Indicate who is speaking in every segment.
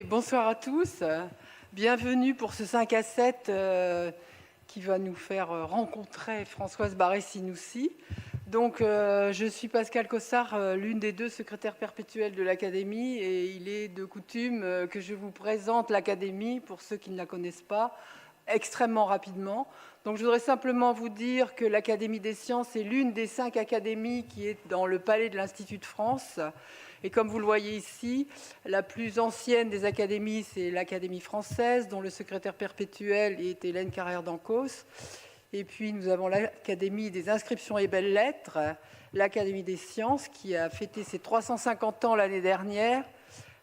Speaker 1: Bonsoir à tous, bienvenue pour ce 5 à 7 qui va nous faire rencontrer Françoise Barré-Sinoussi. Donc je suis Pascale Cossard, l'une des deux secrétaires perpétuelles de l'Académie, et il est de coutume que je vous présente l'Académie, pour ceux qui ne la connaissent pas, extrêmement rapidement. Donc je voudrais simplement vous dire que l'Académie des sciences est l'une des 5 académies qui est dans le palais de l'Institut de France. Et comme vous le voyez ici, la plus ancienne des académies, c'est l'Académie française, dont le secrétaire perpétuel est Hélène Carrère d'Ancos. Et puis nous avons l'Académie des inscriptions et belles-lettres, l'Académie des sciences, qui a fêté ses 350 ans l'année dernière,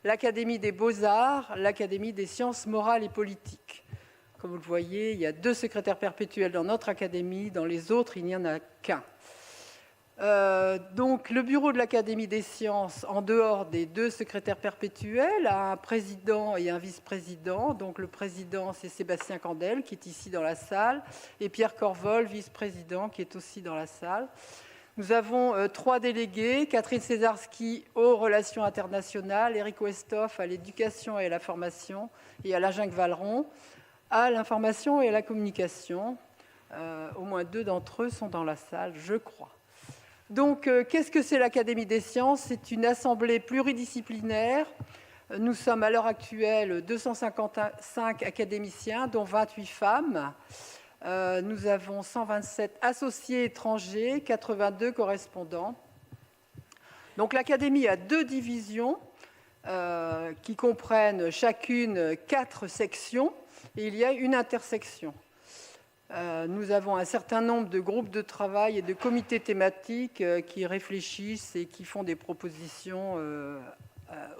Speaker 1: l'Académie des beaux-arts, l'Académie des sciences morales et politiques. Comme vous le voyez, il y a 2 secrétaires perpétuels dans notre académie, dans les autres, il n'y en a qu'un. Donc, le bureau de l'Académie des sciences, en dehors des 2 secrétaires perpétuels, a un président et un vice-président. Donc, le président, c'est Sébastien Candel, qui est ici dans la salle, et Pierre Corvol, vice-président, qui est aussi dans la salle. Nous avons 3 délégués, Catherine Césarski aux relations internationales, Éric Westhoff à l'éducation et à la formation, et Alain Jacques-Valeron à l'information et à la communication. Au moins 2 d'entre eux sont dans la salle, je crois. Donc, qu'est-ce que c'est l'Académie des sciences? C'est une assemblée pluridisciplinaire. Nous sommes à l'heure actuelle 255 académiciens, dont 28 femmes. Nous avons 127 associés étrangers, 82 correspondants. Donc, l'Académie a 2 divisions qui comprennent chacune 4 sections, et il y a une intersection. Nous avons un certain nombre de groupes de travail et de comités thématiques qui réfléchissent et qui font des propositions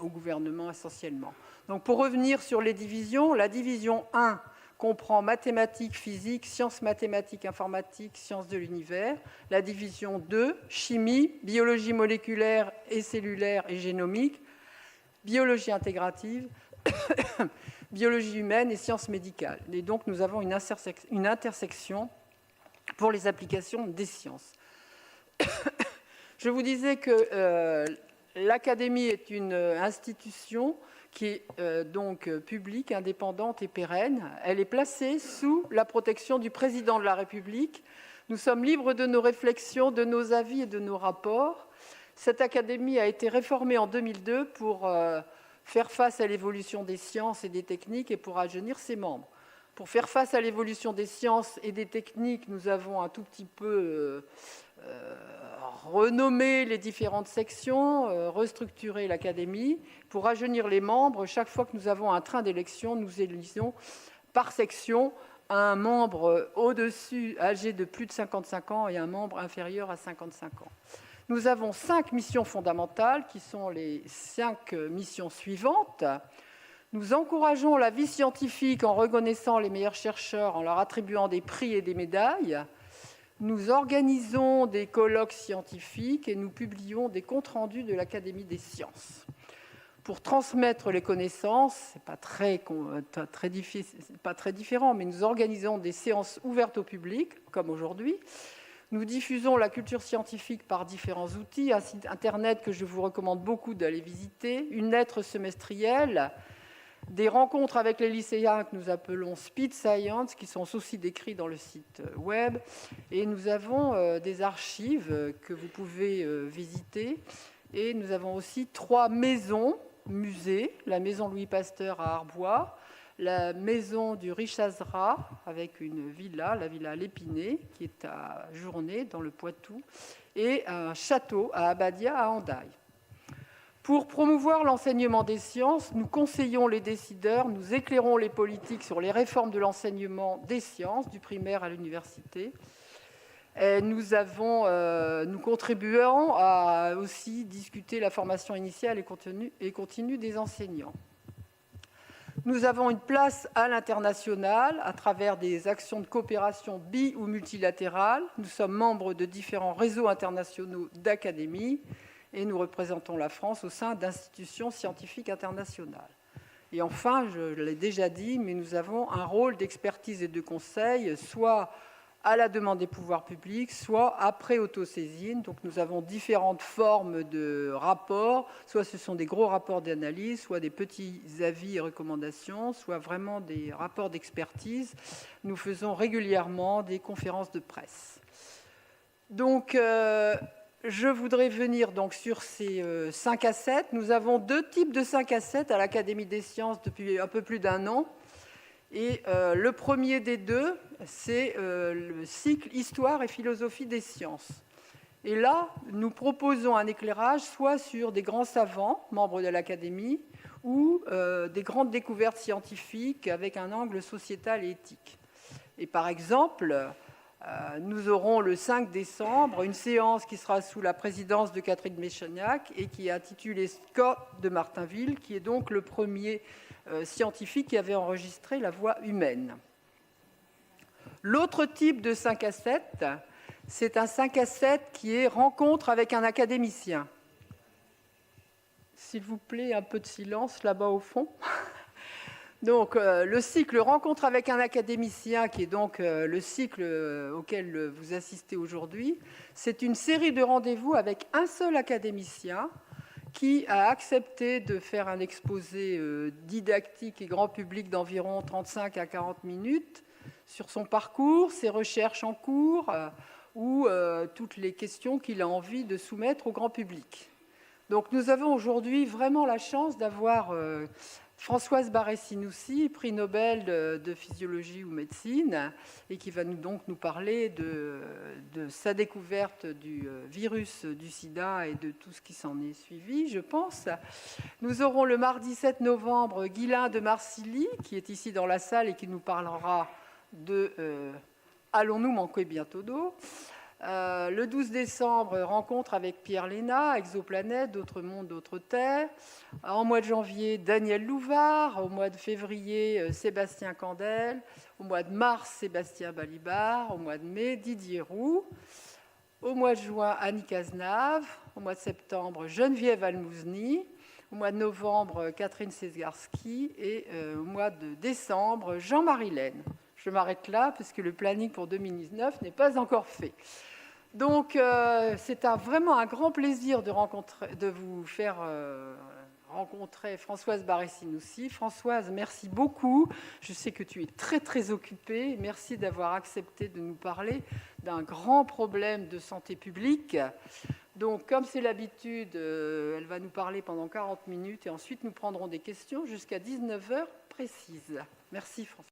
Speaker 1: au gouvernement essentiellement. Donc, pour revenir sur les divisions, la division 1 comprend mathématiques, physique, sciences mathématiques, informatique, sciences de l'univers. La division 2, chimie, biologie moléculaire et cellulaire et génomique, biologie intégrative, biologie humaine et sciences médicales. Et donc, nous avons une intersection pour les applications des sciences. Je vous disais que l'Académie est une institution qui est donc publique, indépendante et pérenne. Elle est placée sous la protection du président de la République. Nous sommes libres de nos réflexions, de nos avis et de nos rapports. Cette Académie a été réformée en 2002 pour faire face à l'évolution des sciences et des techniques et pour rajeunir ses membres. Pour faire face à l'évolution des sciences et des techniques, nous avons un tout petit peu renommé les différentes sections, restructuré l'Académie. Pour rajeunir les membres, chaque fois que nous avons un train d'élection, nous élisons par section un membre au-dessus, âgé de plus de 55 ans, et un membre inférieur à 55 ans. Nous avons 5 missions fondamentales qui sont les 5 missions suivantes. Nous encourageons la vie scientifique en reconnaissant les meilleurs chercheurs, en leur attribuant des prix et des médailles. Nous organisons des colloques scientifiques et nous publions des comptes rendus de l'Académie des sciences. Pour transmettre les connaissances, ce n'est pas très différent, mais nous organisons des séances ouvertes au public, comme aujourd'hui. Nous diffusons la culture scientifique par différents outils, un site internet que je vous recommande beaucoup d'aller visiter, une lettre semestrielle, des rencontres avec les lycéens que nous appelons Speed Science, qui sont aussi décrits dans le site web, et nous avons des archives que vous pouvez visiter, et nous avons aussi 3 maisons, musées, la maison Louis Pasteur à Arbois, la maison du Richazra, avec une villa, la villa L'Épinay, qui est à Journay, dans le Poitou, et un château à Abadia, à Hendaye. Pour promouvoir l'enseignement des sciences, nous conseillons les décideurs, nous éclairons les politiques sur les réformes de l'enseignement des sciences, du primaire à l'université. Et nous contribuons à aussi discuter la formation initiale et continue des enseignants. Nous avons une place à l'international à travers des actions de coopération bi- ou multilatérales. Nous sommes membres de différents réseaux internationaux d'académies et nous représentons la France au sein d'institutions scientifiques internationales. Et enfin, je l'ai déjà dit, mais nous avons un rôle d'expertise et de conseil, soit à la demande des pouvoirs publics, soit après autosaisine. Donc nous avons différentes formes de rapports, soit ce sont des gros rapports d'analyse, soit des petits avis et recommandations, soit vraiment des rapports d'expertise. Nous faisons régulièrement des conférences de presse. Donc je voudrais venir donc sur ces 5 à 7. Nous avons 2 types de 5 à 7 à l'Académie des sciences depuis un peu plus d'1 an. Et le premier des deux, c'est le cycle Histoire et philosophie des sciences. Et là, nous proposons un éclairage soit sur des grands savants, membres de l'Académie, ou des grandes découvertes scientifiques avec un angle sociétal et éthique. Et par exemple, nous aurons le 5 décembre une séance qui sera sous la présidence de Catherine Méchaniac et qui est intitulée Scott de Martinville, qui est donc le premier scientifique qui avait enregistré la voix humaine. L'autre type de 5 à 7, c'est un 5 à 7 qui est rencontre avec un académicien. S'il vous plaît, un peu de silence là-bas au fond. Donc, le cycle rencontre avec un académicien, qui est donc le cycle auquel vous assistez aujourd'hui, c'est une série de rendez-vous avec un seul académicien qui a accepté de faire un exposé didactique et grand public d'environ 35 à 40 minutes sur son parcours, ses recherches en cours ou toutes les questions qu'il a envie de soumettre au grand public. Donc nous avons aujourd'hui vraiment la chance d'avoir Françoise Barré-Sinoussi, prix Nobel de physiologie ou médecine, et qui va donc nous parler de sa découverte du virus du sida et de tout ce qui s'en est suivi, je pense. Nous aurons le mardi 7 novembre Guylain de Marcilly, qui est ici dans la salle et qui nous parlera de « Allons-nous manquer bientôt d'eau ?» Le 12 décembre, rencontre avec Pierre Léna, Exoplanète, d'autres mondes, d'autres terres. En mois de janvier, Daniel Louvard. Au mois de février, Sébastien Candel. Au mois de mars, Sébastien Balibar. Au mois de mai, Didier Roux. Au mois de juin, Annie Cazenave. Au mois de septembre, Geneviève Almouzny. Au mois de novembre, Catherine Sesgarski. Et au mois de décembre, Jean-Marie Laine. Je m'arrête là, puisque le planning pour 2019 n'est pas encore fait. Donc, c'est vraiment un grand plaisir de vous faire rencontrer Françoise Barré-Sinoussi. Françoise, merci beaucoup. Je sais que tu es très, très occupée. Merci d'avoir accepté de nous parler d'un grand problème de santé publique. Donc, comme c'est l'habitude, elle va nous parler pendant 40 minutes et ensuite nous prendrons des questions jusqu'à 19h précises. Merci Françoise.